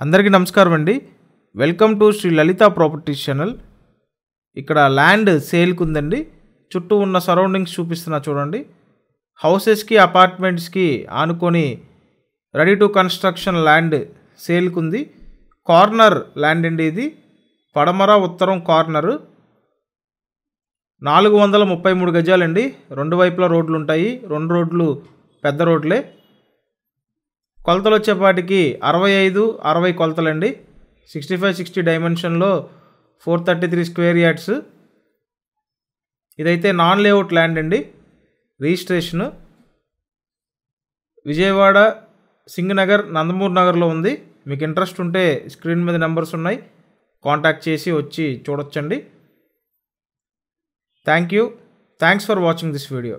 అందరికీ నమస్కారం అండి. Welcome to Shri Lalitha properties channel. ఇక్కడ ల్యాండ్ సేల్కి ఉందండి. చుట్టూ ఉన్న సరౌండింగ్స్ చూపిస్తున్నా చూడండి. హౌసెస్కి అపార్ట్మెంట్స్కి ఆనుకొని రెడీ టు కన్స్ట్రక్షన్ ల్యాండ్ సేల్కి ఉంది. కార్నర్ ల్యాండ్ అండి ఇది. పడమర ఉత్తరం కార్నరు. 433 గజాలండి. రెండు వైపులా రోడ్లు ఉంటాయి. రెండు రోడ్లు పెద్ద రోడ్లే. కొలతలు వచ్చేపాటికి 65-60 కొలతలండి. 65-60 డైమెన్షన్లో 433 స్క్వేర్ యార్డ్స్. ఇదైతే నాన్ లేఅవుట్ ల్యాండ్ అండి. రిజిస్ట్రేషను విజయవాడ, సింగనగర్, నందమూరి నగర్లో ఉంది. మీకు ఇంట్రెస్ట్ ఉంటే స్క్రీన్ మీద నెంబర్స్ ఉన్నాయి, కాంటాక్ట్ చేసి వచ్చి చూడొచ్చండి. Thanks for watching this video.